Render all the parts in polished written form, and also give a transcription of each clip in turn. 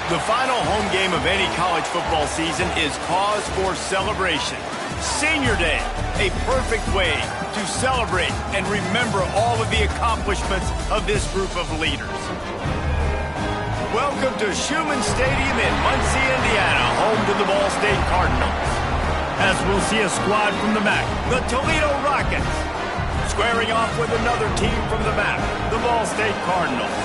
The final home game of any college football season is cause for celebration. Senior Day, a perfect way to celebrate and remember all of the accomplishments of this group of leaders. Welcome to Schumann Stadium in Muncie, Indiana, home to the Ball State Cardinals. As we'll see a squad from the MAC, the Toledo Rockets. Squaring off with another team from the MAC, the Ball State Cardinals.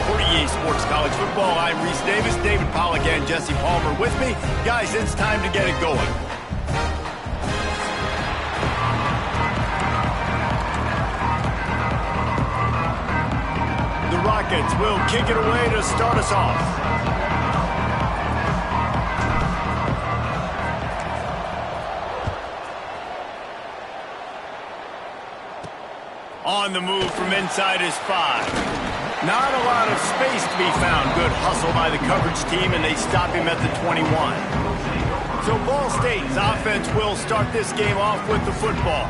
For EA Sports College Football, I'm Reese Davis, David Pollack, and Jesse Palmer with me. Guys, it's time to get it going. The Rockets will kick it away to start us off. On the move from inside his 5. Not a lot of space to be found. Good hustle by the coverage team, and they stop him at the 21. So Ball State's offense will start this game off with the football.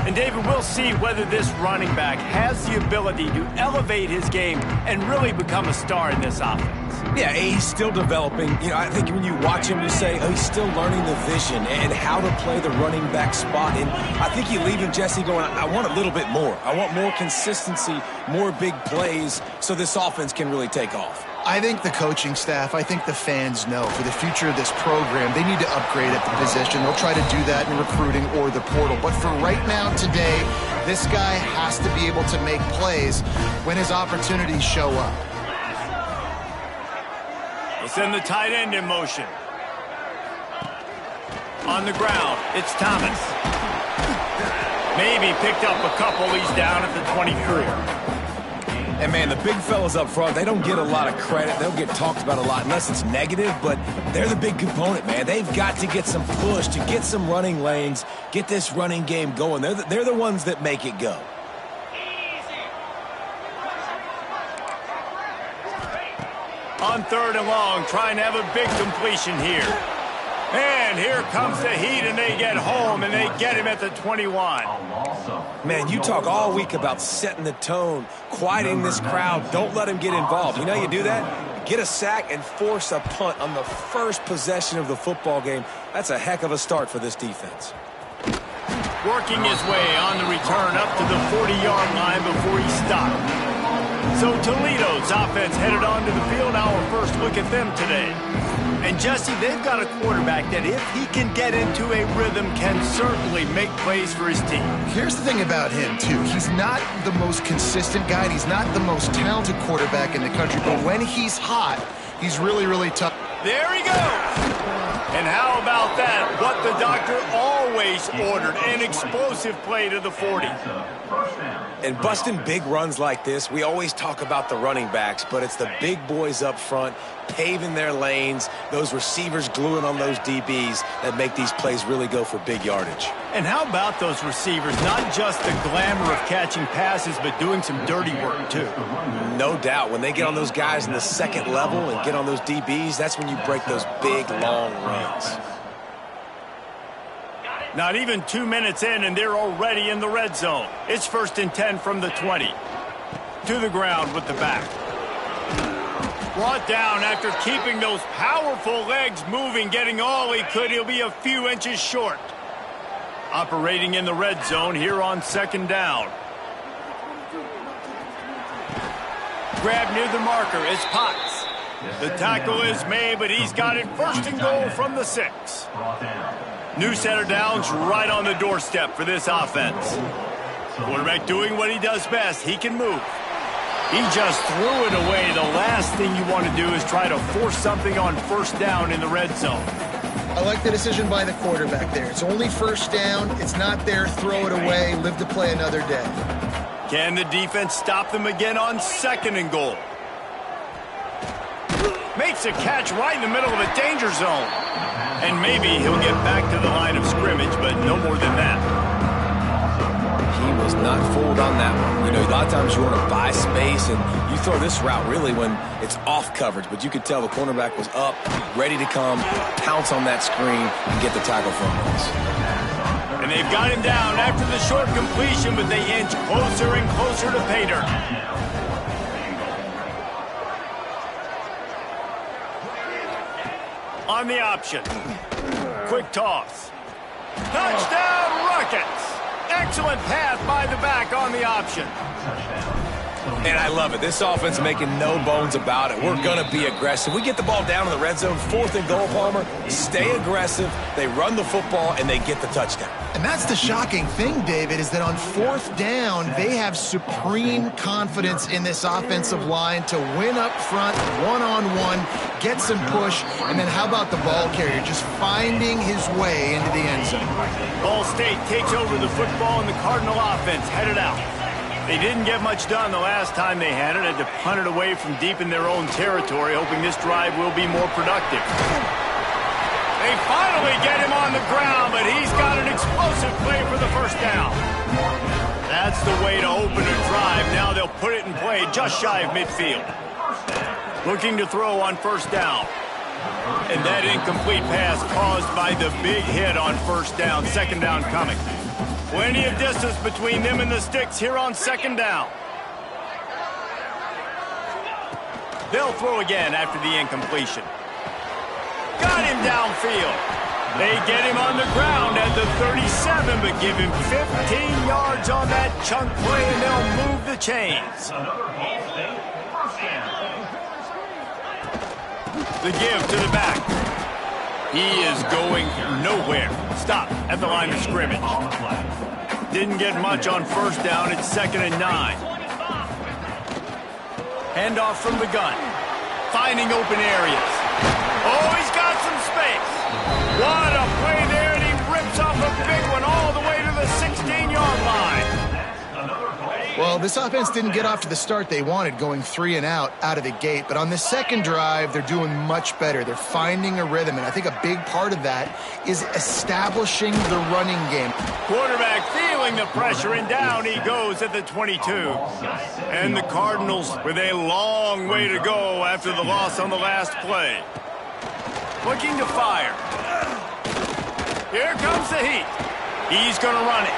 And David, we'll see whether this running back has the ability to elevate his game and really become a star in this offense. Yeah, he's still developing. You know, I think when you watch him, you say, oh, he's still learning the vision and how to play the running back spot. And I think you leave him, Jesse, going, I want a little bit more. I want more consistency, more big plays so this offense can really take off. I think the coaching staff, I think the fans know for the future of this program, they need to upgrade at the position. They'll try to do that in recruiting or the portal. But for right now, today, this guy has to be able to make plays when his opportunities show up. We'll send the tight end in motion. On the ground, it's Thomas. Maybe picked up a couple. He's down at the 24. And, man, the big fellas up front, they don't get a lot of credit. They'll get talked about a lot unless it's negative, but they're the big component, man. They've got to get some push, to get some running lanes, get this running game going. They're the ones that make it go. On 3rd and long, trying to have a big completion here. And here comes the heat, and they get home, and they get him at the 21. Man, you talk all week about setting the tone, quieting this crowd. Don't let him get involved. You know how you do that? Get a sack and force a punt on the first possession of the football game. That's a heck of a start for this defense. Working his way on the return up to the 40-yard line before he stopped. So Toledo's offense headed onto the field. Our first look at them today. And Jesse, they've got a quarterback that if he can get into a rhythm can certainly make plays for his team. Here's the thing about him, too. He's not the most consistent guy. He's not the most talented quarterback in the country. But when he's hot, he's really, really tough. There he goes. And how about that? What the doctor always ordered, an explosive play to the 40. And busting big runs like this, we always talk about the running backs, but it's the big boys up front, paving their lanes, those receivers gluing on those DBs that make these plays really go for big yardage. And how about those receivers? Not just the glamour of catching passes, but doing some dirty work, too. No doubt. When they get on those guys in the second level and get on those DBs, that's when you break those big, long runs. Not even 2 minutes in, and they're already in the red zone. It's 1st and 10 from the 20. To the ground with the back. Brought down after keeping those powerful legs moving, getting all he could. He'll be a few inches short. Operating in the red zone here on 2nd down. Grab near the marker is Potts. The tackle is made, but he's got it 1st and goal from the 6. New set of downs right on the doorstep for this offense. Quarterback doing what he does best. He can move. He just threw it away. The last thing you want to do is try to force something on 1st down in the red zone. I like the decision by the quarterback there. It's only 1st down. It's not there. Throw it away. Live to play another day. Can the defense stop them again on 2nd and goal? Makes a catch right in the middle of a danger zone. And maybe he'll get back to the line of scrimmage, but no more than that. He was not fooled on that one. You know, a lot of times you want to buy space, and you throw this route really when it's off coverage. But you could tell the cornerback was up, ready to come, pounce on that screen, and get the tackle from us. And they've got him down after the short completion, but they inch closer and closer to pay dirt. on the option. Quick toss. Touchdown, Rockets. Excellent pass by the back on the option. And I love it. This offense making no bones about it. We're going to be aggressive. We get the ball down in the red zone, 4th and goal, Palmer. Stay aggressive. They run the football, and they get the touchdown. And that's the shocking thing, David, is that on 4th down, they have supreme confidence in this offensive line to win up front, one-on-one, get some push, and then how about the ball carrier just finding his way into the end zone? Ball State takes over the football, and the Cardinal offense headed out. They didn't get much done the last time they had it. Had to punt it away from deep in their own territory, hoping this drive will be more productive. They finally get him on the ground, but he's got an explosive play for the first down. That's the way to open a drive. Now they'll put it in play just shy of midfield. Looking to throw on 1st down. And that incomplete pass caused by the big hit on 1st down. 2nd down coming. Plenty of distance between them and the sticks here on 2nd down. They'll throw again after the incompletion. Got him downfield. They get him on the ground at the 37, but give him 15 yards on that chunk play, and they'll move the chains. The give to the back. He is going nowhere. Stop at the line of scrimmage. Didn't get much on 1st down. It's 2nd and 9. Handoff from the gun. Finding open areas. Oh, he's got some space. What a play there, and he rips off a big one all the way to the 16-yard line. Well, this offense didn't get off to the start they wanted, going 3 and out of the gate. But on the 2nd drive, they're doing much better. They're finding a rhythm, and I think a big part of that is establishing the running game. Quarterback feeling the pressure, and down he goes at the 22. And the Cardinals with a long way to go after the loss on the last play. Looking to fire. Here comes the heat. He's going to run it.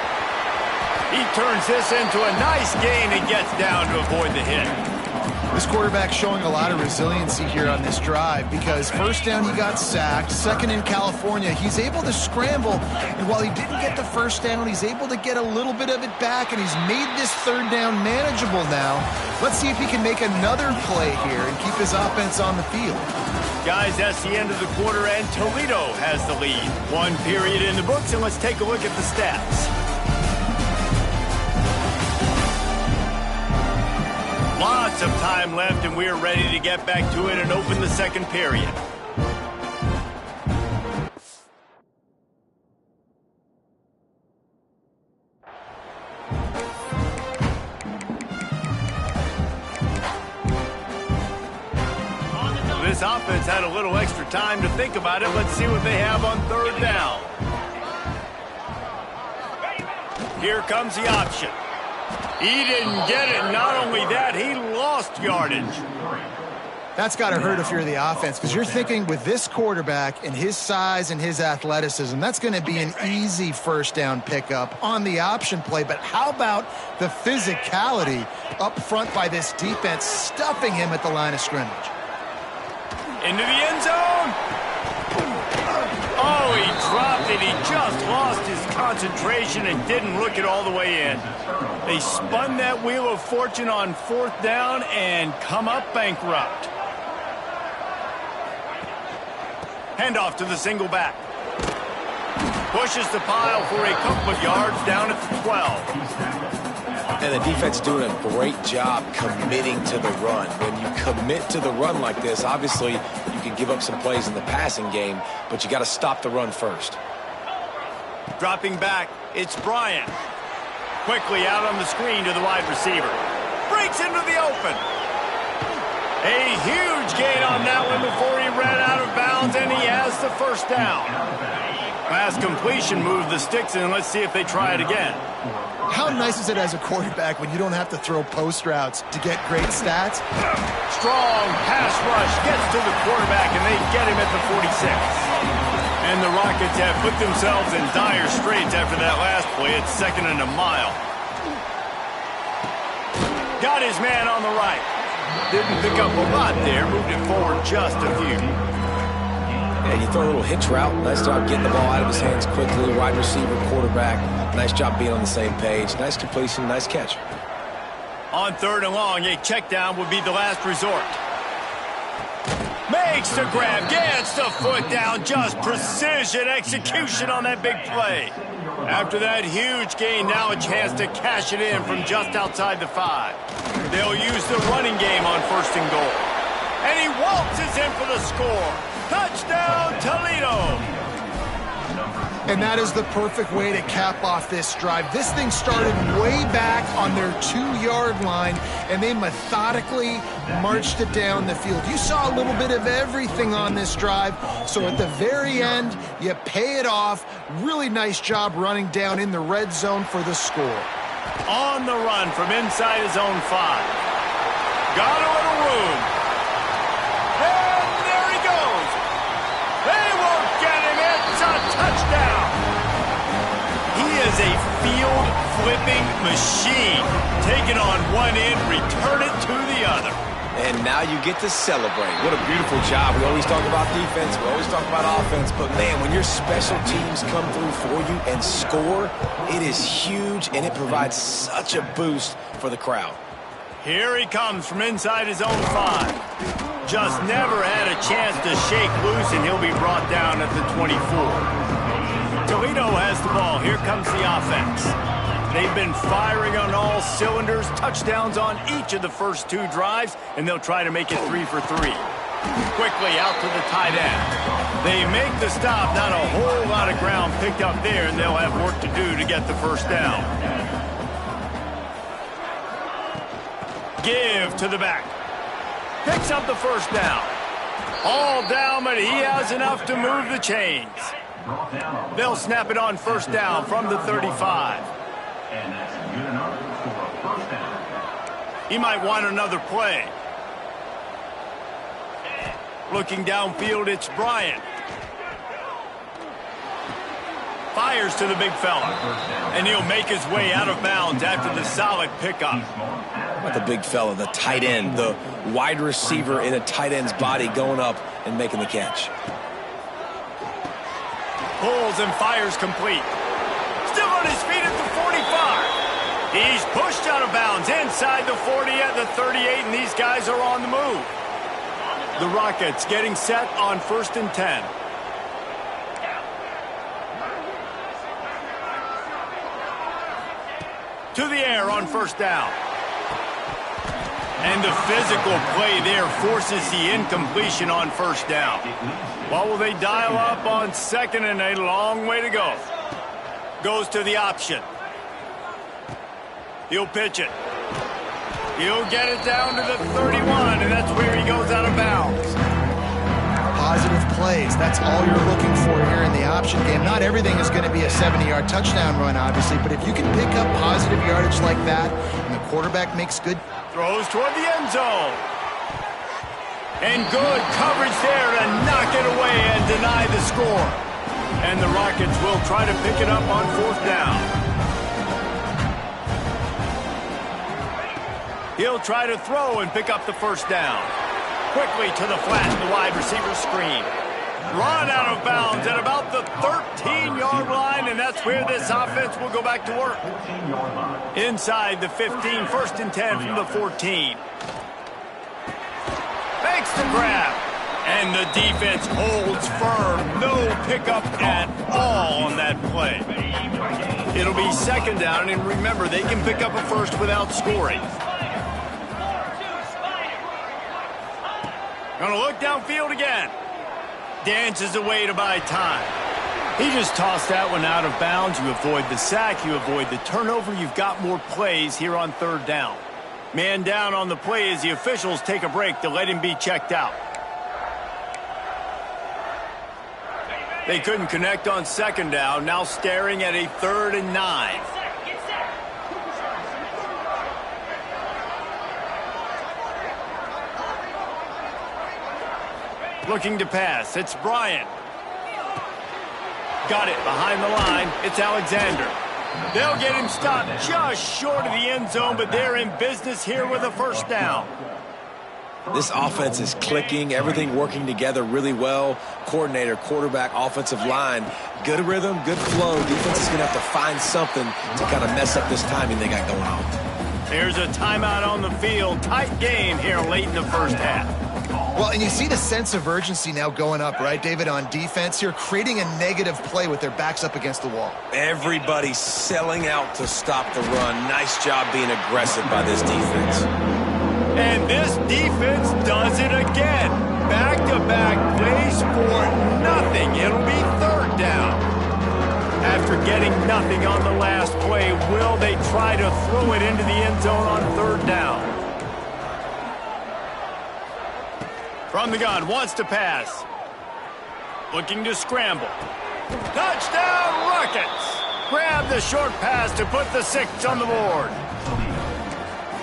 He turns this into a nice gain and gets down to avoid the hit. This quarterback showing a lot of resiliency here on this drive because 1st down he got sacked, 2nd in California. He's able to scramble, and while he didn't get the 1st down, he's able to get a little bit of it back, and he's made this 3rd down manageable now. Let's see if he can make another play here and keep his offense on the field. Guys, that's the end of the quarter, and Toledo has the lead. 1 period in the books, and let's take a look at the stats. Lots of time left, and we're ready to get back to it and open the 2nd period. This offense had a little extra time to think about it. Let's see what they have on 3rd down. Here comes the option. He didn't get it. Not only that, he lost yardage. That's got to hurt if you're the offense, because you're thinking with this quarterback and his size and his athleticism, that's going to be an easy 1st down pickup on the option play. But how about the physicality up front by this defense, stuffing him at the line of scrimmage? Into the end zone. Oh, he dropped it. He just lost his concentration and didn't look it all the way in. They spun that wheel of fortune on 4th down and come up bankrupt. Handoff to the single back. Pushes the pile for a couple of yards down at the 12. And the defense doing a great job committing to the run. When you commit to the run like this, obviously you can give up some plays in the passing game, but you got to stop the run first. Dropping back, it's Bryant. Quickly out on the screen to the wide receiver. Breaks into the open. A huge gain on that one before he ran out of bounds, and he has the 1st down. Pass completion moved the sticks in. Let's see if they try it again. How nice is it as a quarterback when you don't have to throw post routes to get great stats? Strong pass rush gets to the quarterback, and they get him at the 46. And the Rockets have put themselves in dire straits after that last play. It's 2nd and a mile. Got his man on the right. Didn't pick up a lot there. Moved it forward just a few. Yeah, you throw a little hitch route. Nice job getting the ball out of his hands quickly. Wide receiver, quarterback. Nice job being on the same page. Nice completion, nice catch. On 3rd and long, a check down would be the last resort. Makes the grab, gets the foot down, just precision execution on that big play. After that huge gain, now a chance to cash it in from just outside the 5. They'll use the running game on 1st and goal. And he waltzes in for the score. Touchdown, Toledo! And that is the perfect way to cap off this drive. This thing started way back on their 2-yard line, and they methodically marched it down the field. You saw a little bit of everything on this drive, so at the very end, you pay it off. Really nice job running down in the red zone for the score. On the run from inside his own 5. Got a little room. And there he goes. They won't get him. It's a touchdown. He is a field-flipping machine. Take it on one end, return it to the other. And now you get to celebrate. What a beautiful job. We always talk about defense. We always talk about offense. But, man, when your special teams come through for you and score, it is huge, and it provides such a boost for the crowd. Here he comes from inside his own 5. Just never had a chance to shake loose, and he'll be brought down at the 24. Toledo has the ball. Here comes the offense. They've been firing on all cylinders, touchdowns on each of the first 2 drives, and they'll try to make it 3 for 3. Quickly out to the tight end. They make the stop, not a whole lot of ground picked up there, and they'll have work to do to get the first down. Give to the back. Picks up the first down. All down, but he has enough to move the chains. They'll snap it on 1st down from the 35. And that's good enough for a 1st down. He might want another play. Looking downfield, it's Bryant. Fires to the big fella. And he'll make his way out of bounds after the solid pickup. How about the big fella, the tight end, the wide receiver in a tight end's body going up and making the catch. Pulls and fires complete. Still on his feet at the 45. He's pushed out of bounds inside the 40 at the 38, and these guys are on the move. The Rockets getting set on 1st and 10. To the air on 1st down. And the physical play there forces the incompletion on 1st down. What will they dial up on 2nd and a long way to go? Goes to the option. He'll pitch it. He'll get it down to the 31, and that's where he goes out of bounds. Positive plays, that's all you're looking for here in the option game. Not everything is going to be a 70-yard touchdown run, obviously, but if you can pick up positive yardage like that, and the quarterback makes good... Throws toward the end zone. And good coverage there to knock it away and deny the score. And the Rockets will try to pick it up on 4th down. He'll try to throw and pick up the 1st down. Quickly to the flat, the wide receiver screen. Run out of bounds at about the 13-yard line, and that's where this offense will go back to work. Inside the 15, 1st and 10 from the 14. Makes the grab. And the defense holds firm. No pickup at all on that play. It'll be 2nd down, and remember, they can pick up a first without scoring. Gonna look downfield again. Dances away to buy time. He just tossed that one out of bounds. You avoid the sack, you avoid the turnover. You've got more plays here on 3rd down. Man down on the play as the officials take a break to let him be checked out. They couldn't connect on 2nd down. Now staring at a 3rd and 9. Looking to pass. It's Bryant. Got it behind the line. It's Alexander. They'll get him stopped just short of the end zone, but they're in business here with a 1st down. This offense is clicking, everything working together really well. Coordinator, quarterback, offensive line, good rhythm, good flow. Defense is going to have to find something to kind of mess up this timing they got going on. There's a timeout on the field. Tight game here late in the first half. Well, and you see the sense of urgency now going up, right, David, on defense here, creating a negative play with their backs up against the wall. Everybody's selling out to stop the run. Nice job being aggressive by this defense. And this defense does it again. Back-to-back plays for nothing. It'll be third down. After getting nothing on the last play, will they try to throw it into the end zone on third down? From the gun, wants to pass. Looking to scramble. Touchdown, Rockets! Grab the short pass to put the 6 on the board.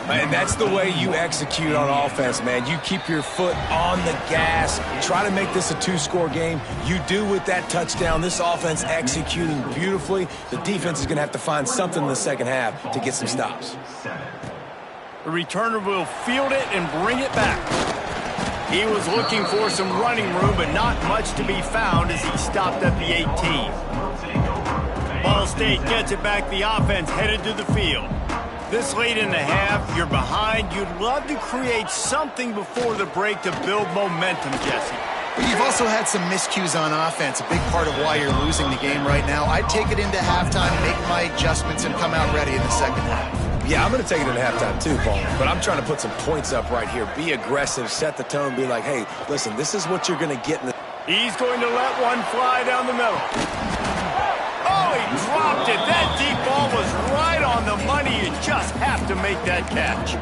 And that's the way you execute on offense, man. You keep your foot on the gas. Try to make this a 2-score game. You do with that touchdown. This offense executing beautifully. The defense is going to have to find something in the second half to get some stops. The returner will field it and bring it back. He was looking for some running room, but not much to be found as he stopped at the 18. Ball State gets it back. The offense headed to the field. This late in the half, you're behind. You'd love to create something before the break to build momentum, Jesse. But you've also had some miscues on offense, a big part of why you're losing the game right now. I'd take it into halftime, make my adjustments, and come out ready in the second half. Yeah, I'm going to take it into halftime too, Paul. But I'm trying to put some points up right here. Be aggressive, set the tone, be like, hey, listen, this is what you're going to get in the... He's going to let one fly down the middle. Oh, he dropped it. That deep ball was right on the money. You just have to make that catch.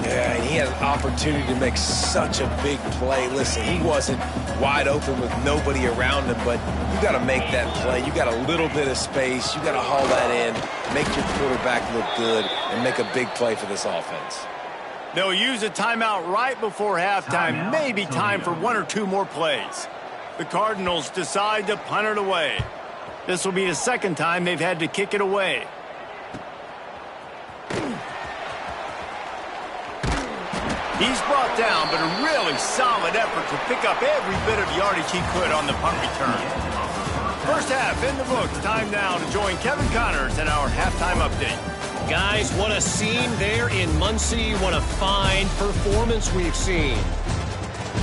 Yeah, and he had an opportunity to make such a big play. Listen, he wasn't wide open with nobody around him, but you got to make that play. You got a little bit of space. You got to haul that in, make your quarterback look good, and make a big play for this offense. They'll use a timeout right before halftime. Maybe time for 1 or 2 more plays. The Cardinals decide to punt it away. This will be the second time they've had to kick it away. He's brought down, but a really solid effort to pick up every bit of yardage he could on the punt return. First half in the books. Time now to join Kevin Connors in our halftime update. Guys, what a scene there in Muncie. What a fine performance we've seen.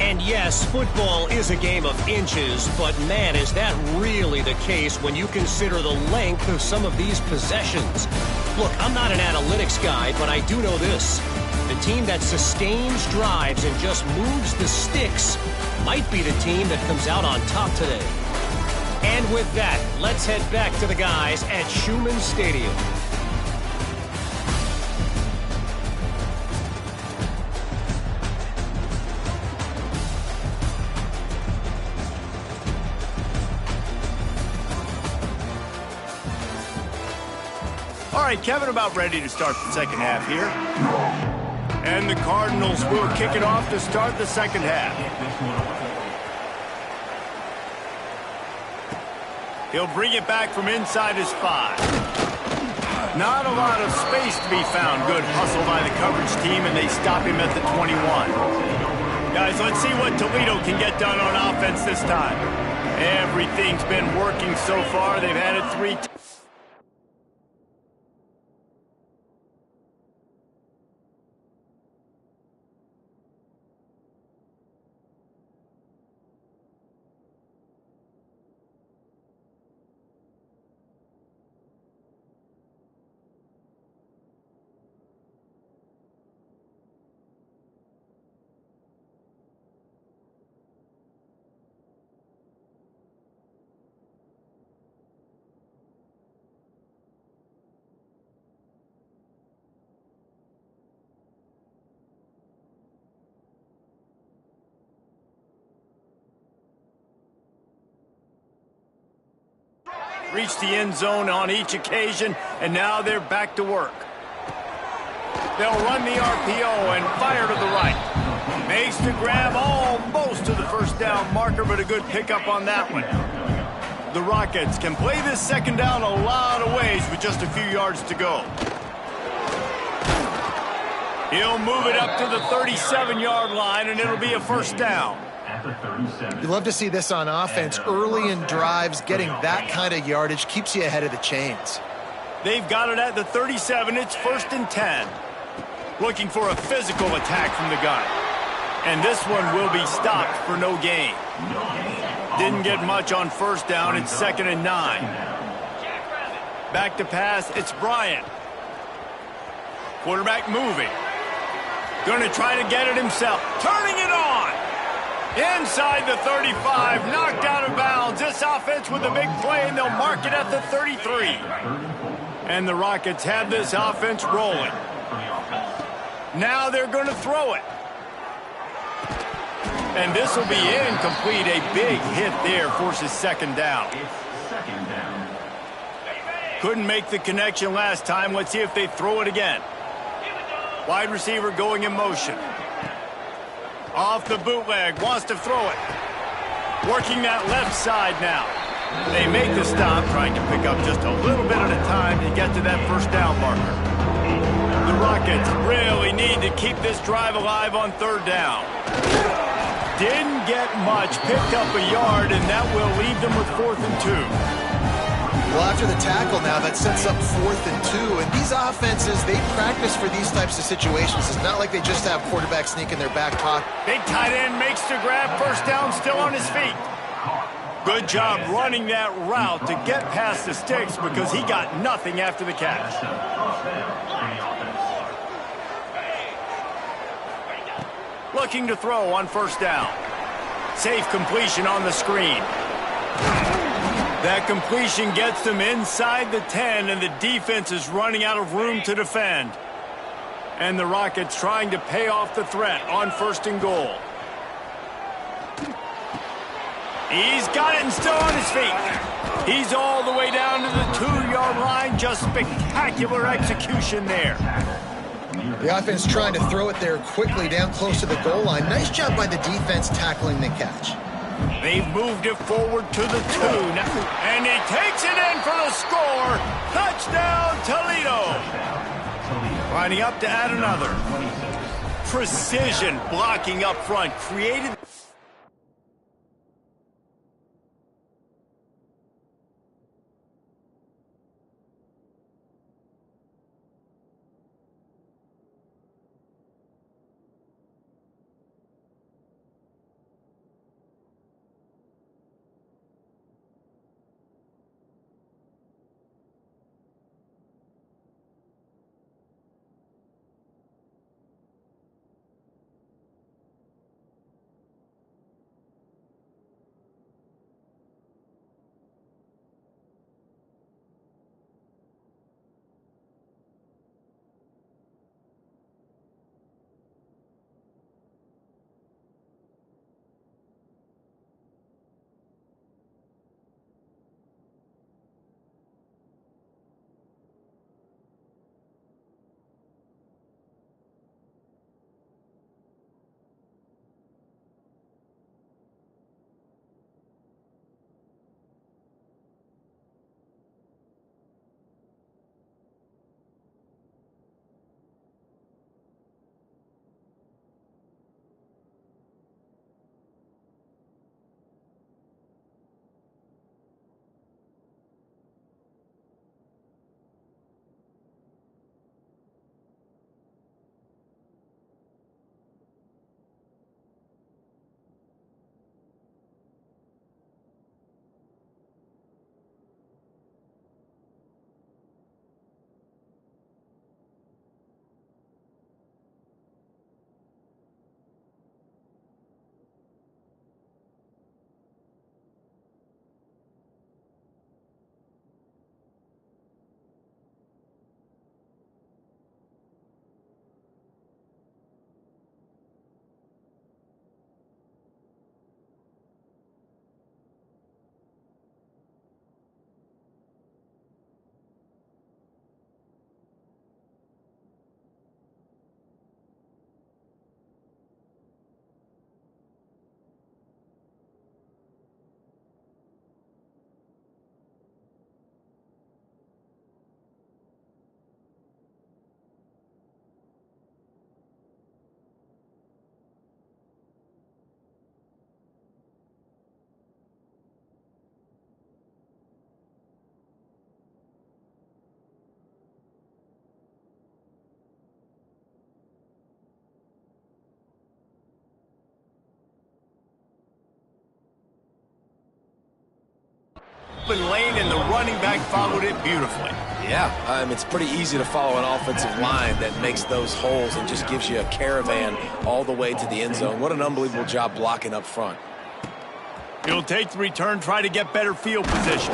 And yes, football is a game of inches, but man, is that really the case when you consider the length of some of these possessions. Look, I'm not an analytics guy, but I do know this. The team that sustains drives and just moves the sticks might be the team that comes out on top today. And with that, let's head back to the guys at Schumann Stadium. All right, Kevin, about ready to start the second half here. And the Cardinals will kick it off to start the second half. He'll bring it back from inside his 5. Not a lot of space to be found. Good hustle by the coverage team, and they stop him at the 21. Guys, let's see what Toledo can get done on offense this time. Everything's been working so far. They've had it 3 times. Reached the end zone on each occasion, and now they're back to work. They'll run the RPO and fire to the right. Makes the grab almost to the first down marker, but a good pickup on that one. The Rockets can play this second down a lot of ways with just a few yards to go. He'll move it up to the 37-yard line, and it'll be a first down. You love to see this on offense. Early in drives, getting that kind of yardage keeps you ahead of the chains. They've got it at the 37. It's 1st and 10. Looking for a physical attack from the gun. And this one will be stopped for no gain. Didn't get much on first down. It's 2nd and 9. Back to pass. It's Bryant. Quarterback moving. Going to try to get it himself. Turning it on. Inside the 35. Knocked out of bounds. This offense with a big play, and they'll mark it at the 33. And the Rockets have this offense rolling. Now they're going to throw it. And this will be incomplete. A big hit there forces 2nd down. Couldn't make the connection last time. Let's see if they throw it again. Wide receiver going in motion. Off the bootleg. Wants to throw it. Working that left side now. They make the stop, trying to pick up just a little bit at a time to get to that first down marker. The Rockets really need to keep this drive alive on 3rd down. Didn't get much, picked up a yard, and that will leave them with 4th and 2. Well, after the tackle now, that sets up 4th and 2. And these offenses, they practice for these types of situations. It's not like they just have quarterback sneak in their back pocket. Big tight end makes the grab, first down, still on his feet. Good job running that route to get past the sticks because he got nothing after the catch. Looking to throw on first down. Safe completion on the screen. That completion gets them inside the 10, and the defense is running out of room to defend. And the Rockets trying to pay off the threat on 1st and goal. He's got it and still on his feet. He's all the way down to the 2-yard line. Just spectacular execution there. The offense trying to throw it there quickly down close to the goal line. Nice job by the defense tackling the catch. They've moved it forward to the 2 now. And he takes it in for the score. Touchdown, Toledo. Lining up to add another. Precision blocking up front. Created open lane, and the running back followed it beautifully. Yeah, it's pretty easy to follow an offensive line that makes those holes and just gives you a caravan all the way to the end zone. What an unbelievable job blocking up front. He'll take the return, try to get better field position.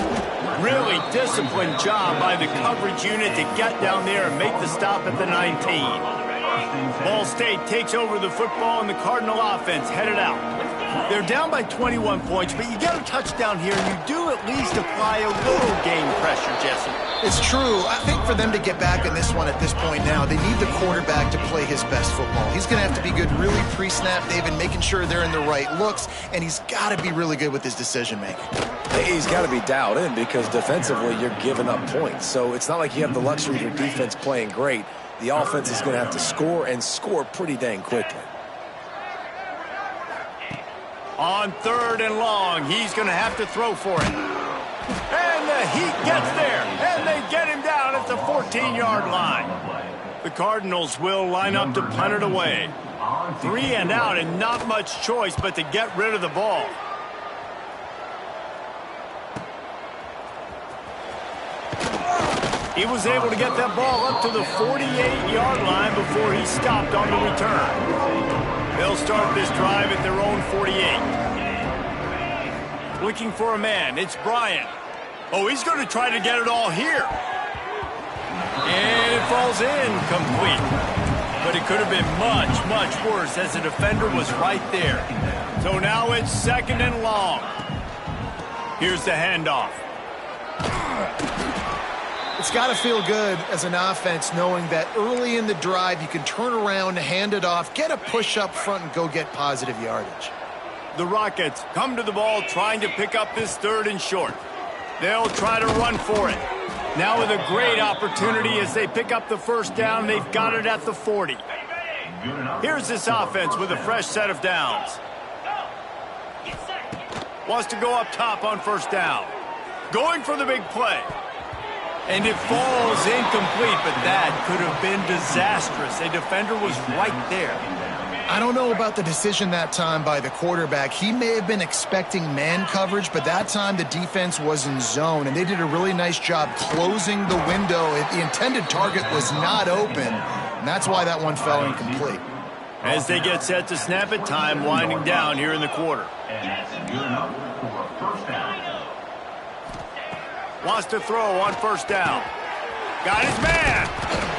Really disciplined job by the coverage unit to get down there and make the stop at the 19. Ball State takes over the football, and the Cardinal offense headed out. They're down by 21 points, but you get a touchdown here, and you do at least apply a little game pressure, Jesse. It's true. I think for them to get back in this one at this point now, they need the quarterback to play his best football. He's going to have to be good really pre-snap, David, making sure they're in the right looks, and he's got to be really good with his decision-making. He's got to be dialed in because defensively you're giving up points. So it's not like you have the luxury of your defense playing great. The offense is going to have to score and score pretty dang quickly. On 3rd and long, he's going to have to throw for it. And the Heat gets there, and they get him down at the 14-yard line. The Cardinals will line up to punt it away. 3 and out, and not much choice but to get rid of the ball. He was able to get that ball up to the 48-yard line before he stopped on the return. They'll start this drive at their own 48. Looking for a man. It's Bryant. Oh, he's going to try to get it all here. And it falls incomplete. But it could have been much, much worse as the defender was right there. So now it's 2nd and long. Here's the handoff. It's got to feel good as an offense knowing that early in the drive you can turn around, hand it off, get a push up front, and go get positive yardage. The Rockets come to the ball trying to pick up this 3rd and short. They'll try to run for it. Now with a great opportunity as they pick up the 1st down, they've got it at the 40. Here's this offense with a fresh set of downs. Wants to go up top on 1st down. Going for the big play. And it falls incomplete, but that could have been disastrous. A defender was right there. I don't know about the decision that time by the quarterback. He may have been expecting man coverage, but that time the defense was in zone, and they did a really nice job closing the window. The intended target was not open, and that's why that one fell incomplete. As they get set to snap it, time winding down here in the quarter. And that's good enough for a 1st down. Wants to throw on 1st down. Got his man.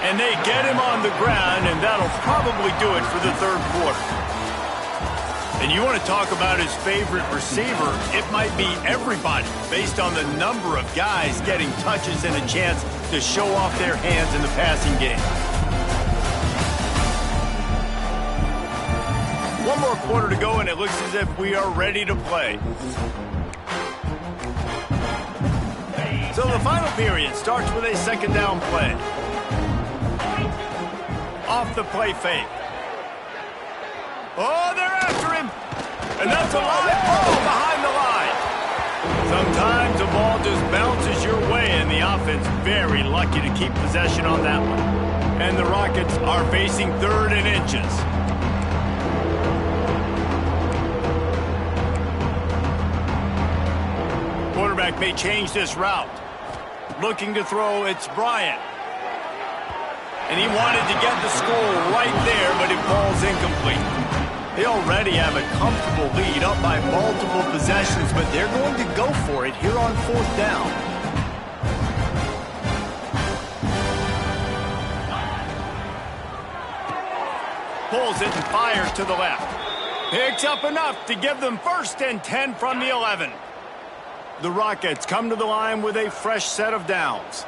And they get him on the ground, and that'll probably do it for the 3rd quarter. And you want to talk about his favorite receiver, it might be everybody based on the number of guys getting touches and a chance to show off their hands in the passing game. One more quarter to go, and it looks as if we are ready to play. So the final period starts with a 2nd down play. Off the play fake. Oh, they're after him. And that's a live ball behind the line. Sometimes the ball just bounces your way, and the offense very lucky to keep possession on that one. And the Rockets are facing 3rd and inches. Quarterback may change this route. Looking to throw, it's Bryant. And he wanted to get the score right there, but it falls incomplete. They already have a comfortable lead up by multiple possessions, but they're going to go for it here on 4th down. Pulls it and fires to the left. Picks up enough to give them 1st and 10 from the 11. The Rockets come to the line with a fresh set of downs.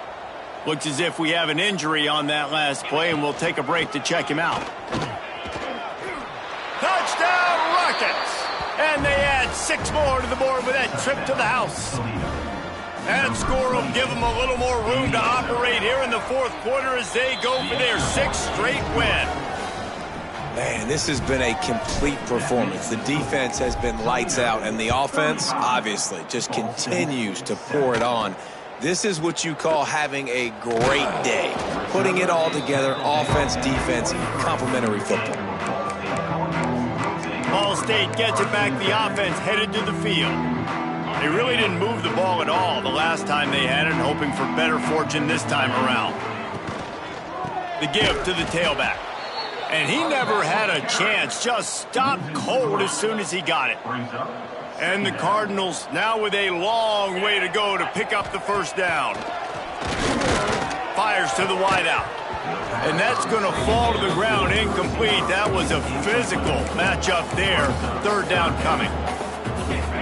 Looks as if we have an injury on that last play, and we'll take a break to check him out. Touchdown, Rockets! And they add 6 more to the board with that trip to the house. That score will give them a little more room to operate here in the 4th quarter as they go for their 6th straight win. Man, this has been a complete performance. The defense has been lights out, and the offense, obviously, just continues to pour it on. This is what you call having a great day. Putting it all together, offense, defense, complementary football. Ball State gets it back. The offense headed to the field. They really didn't move the ball at all the last time they had it, hoping for better fortune this time around. The give to the tailback. And he never had a chance, just stopped cold as soon as he got it. And the Cardinals now with a long way to go to pick up the first down. Fires to the wideout. And that's going to fall to the ground incomplete. That was a physical matchup there. Third down coming.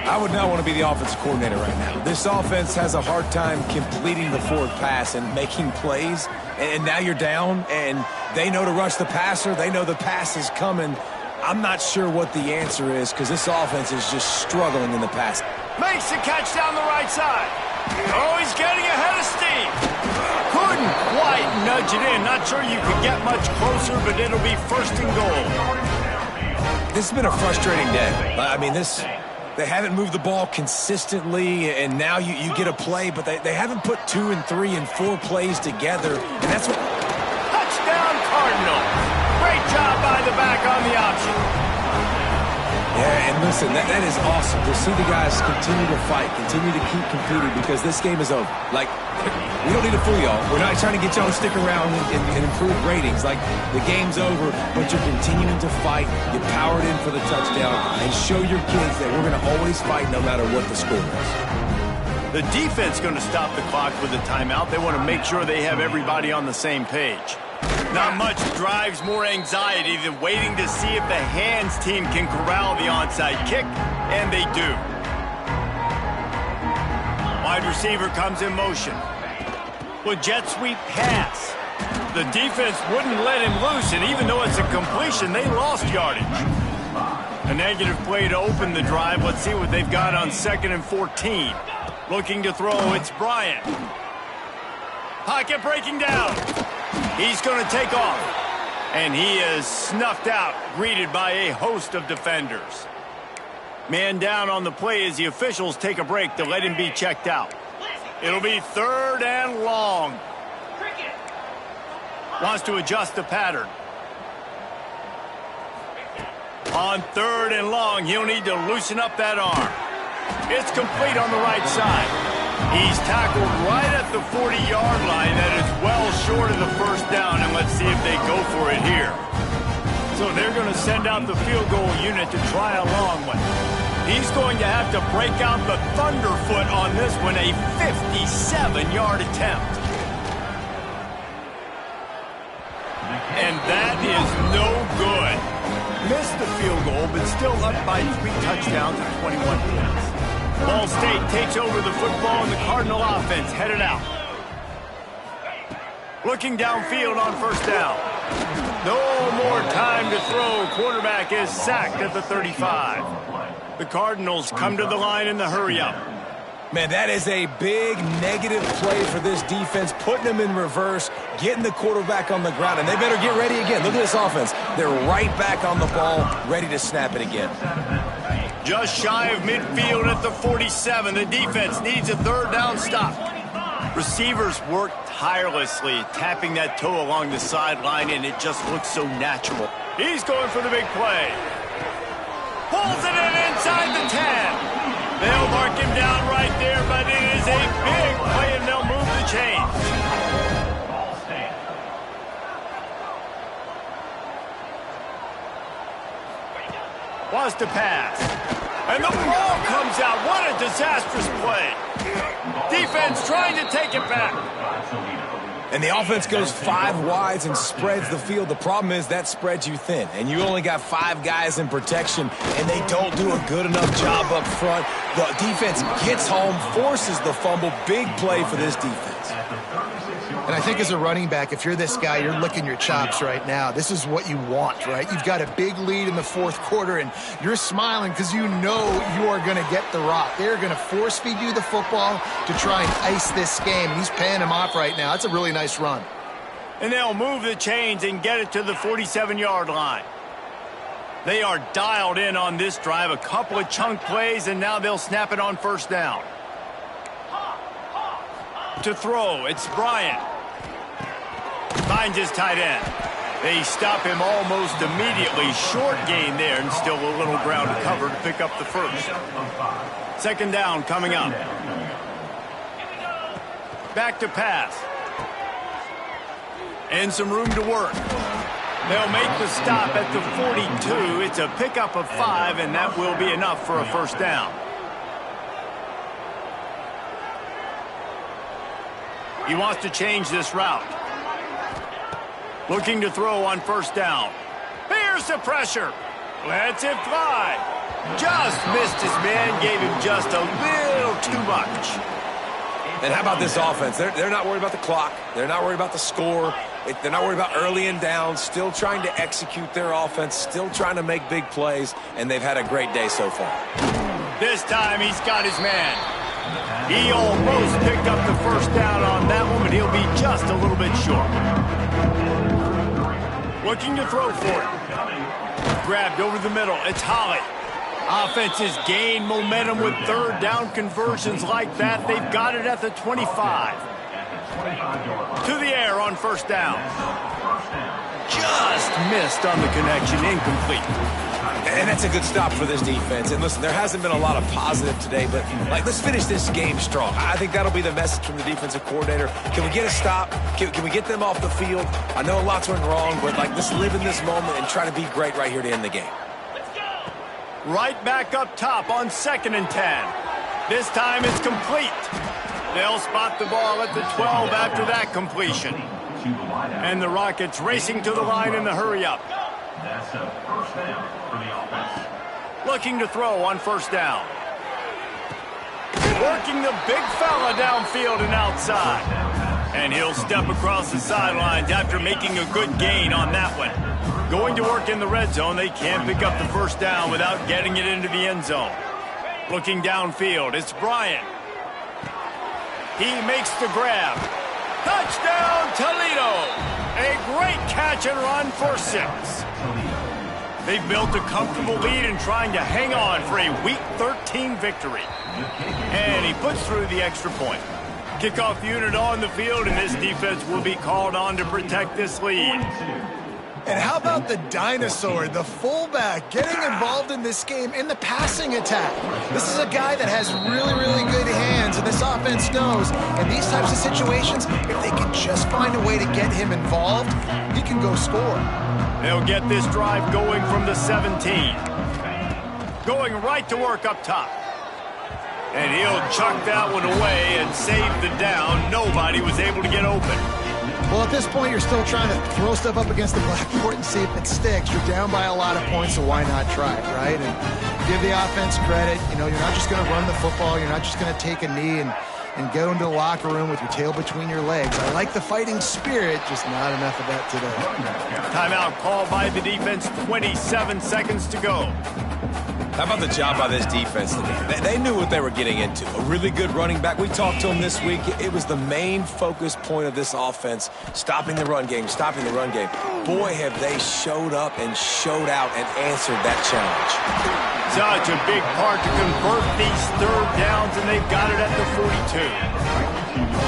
I would not want to be the offensive coordinator right now. This offense has a hard time completing the forward pass and making plays. And now you're down, and they know to rush the passer. They know the pass is coming. I'm not sure what the answer is because this offense is just struggling in the pass. Makes the catch down the right side. Oh, he's getting ahead of steam. Couldn't quite nudge it in. Not sure you could get much closer, but it'll be first and goal. This has been a frustrating day. I mean, they haven't moved the ball consistently, and now you get a play, but they haven't put 2 and 3 and 4 plays together, and that's what... Touchdown, Cardinals. Great job by the back on the option. Yeah, and listen, that is awesome to see the guys continue to fight, continue to keep competing, because this game is over. Like, we don't need to fool y'all. We're not trying to get y'all to stick around and improve ratings. Like, the game's over, but you're continuing to fight. You powered in for the touchdown, and show your kids that we're going to always fight no matter what the score is. The defense going to stop the clock with a timeout. They want to make sure they have everybody on the same page. Not much drives more anxiety than waiting to see if the hands team can corral the onside kick, and they do. Wide receiver comes in motion. With jet sweep pass. The defense wouldn't let him loose, and even though it's a completion, they lost yardage. A negative play to open the drive. Let's see what they've got on 2nd and 14. Looking to throw, it's Bryant. Pocket breaking down. He's going to take off. And he is snuffed out, greeted by a host of defenders. Man down on the play as the officials take a break to let him be checked out. It'll be 3rd and long. Wants to adjust the pattern. On 3rd and long, he'll need to loosen up that arm. It's complete on the right side. He's tackled right at the 40-yard line. That is well short of the first down, and let's see if they go for it here. So they're going to send out the field goal unit to try a long one. He's going to have to break out the thunderfoot on this one, a 57-yard attempt. And that is no good. Missed the field goal, but still up by 3 touchdowns and 21 points. Ball State takes over the football, and the Cardinal offense headed out. Looking downfield on first down. No more time to throw. Quarterback is sacked at the 35. The Cardinals come to the line in the hurry-up. Man, that is a big negative play for this defense, putting them in reverse, getting the quarterback on the ground, and they better get ready again. Look at this offense. They're right back on the ball, ready to snap it again. Just shy of midfield at the 47. The defense needs a 3rd down stop. Receivers work tirelessly, tapping that toe along the sideline, and it just looks so natural. He's going for the big play. Pulls it in inside the 10. They'll mark him down right there, but it is a big play, and they'll move the chains. Wants to pass. And the ball comes out. What a disastrous play. Defense trying to take it back. And the offense goes 5 wides and spreads the field. The problem is that spreads you thin, and you only got 5 guys in protection, and they don't do a good enough job up front. The defense gets home, forces the fumble. Big play for this defense. And I think as a running back, if you're this guy, you're licking your chops right now. This is what you want, right? You've got a big lead in the 4th quarter, and you're smiling because you know you are going to get the rock. They're going to force feed you the football to try and ice this game. He's paying him off right now. That's a really nice run. And they'll move the chains and get it to the 47-yard line. They are dialed in on this drive. A couple of chunk plays, and now they'll snap it on first down. To throw, it's Bryant. Finds his tight end. They stop him almost immediately. Short gain there, and still a little ground to cover to pick up the first. Second down coming up. Back to pass. And some room to work. They'll make the stop at the 42. It's a pickup of 5, and that will be enough for a first down. He wants to change this route. Looking to throw on first down. Here's the pressure. Lets it fly. Just missed his man, gave him just a little too much. And how about this offense? They're not worried about the clock. They're not worried about the score. They're not worried about early and down. Still trying to execute their offense. Still trying to make big plays. And they've had a great day so far. This time he's got his man. He almost picked up the first down on that one, but he'll be just a little bit short. Looking to throw for it. Grabbed over the middle. It's Holly. Offenses gain momentum with third down conversions like that. They've got it at the 25. To the air on first down. Just missed on the connection. Incomplete. And that's a good stop for this defense. And listen, there hasn't been a lot of positive today, but let's finish this game strong. I think that'll be the message from the defensive coordinator. Can we get a stop? Can we get them off the field? I know a lot's went wrong, but let's live in this moment and try to be great right here to end the game. Right back up top on 2nd and 10. This time it's complete. They'll spot the ball at the 12 after that completion. And the Rockets racing to the line in the hurry-up. That's a first down for the offense. Looking to throw on first down. Working the big fella downfield and outside. And he'll step across the sidelines after making a good gain on that one. Going to work in the red zone. They can't pick up the first down without getting it into the end zone. Looking downfield, it's Bryant. He makes the grab. Touchdown, Toledo! A great catch and run for 6. They've built a comfortable lead and trying to hang on for a Week 13 victory. And he puts through the extra point. Kickoff unit on the field, and this defense will be called on to protect this lead. And how about the dinosaur, the fullback, getting involved in this game in the passing attack? This is a guy that has really, really good hands, and this offense knows in these types of situations, if they can just find a way to get him involved, he can go score. They'll get this drive going from the 17. Going right to work up top. And he'll chuck that one away and save the down. Nobody was able to get open. Well, at this point, you're still trying to throw stuff up against the blackboard and see if it sticks. You're down by a lot of points, so why not try it, right? And give the offense credit. You know, you're not just going to run the football. You're not just going to take a knee and go into the locker room with your tail between your legs. I like the fighting spirit, just not enough of that today. Timeout called by the defense, 27 seconds to go. How about the job by this defense today? They knew what they were getting into. A really good running back. We talked to him this week. It was the main focus point of this offense, stopping the run game, stopping the run game. Boy, have they showed up and showed out and answered that challenge. Such a big part to convert these third downs, and they've got it at the 42.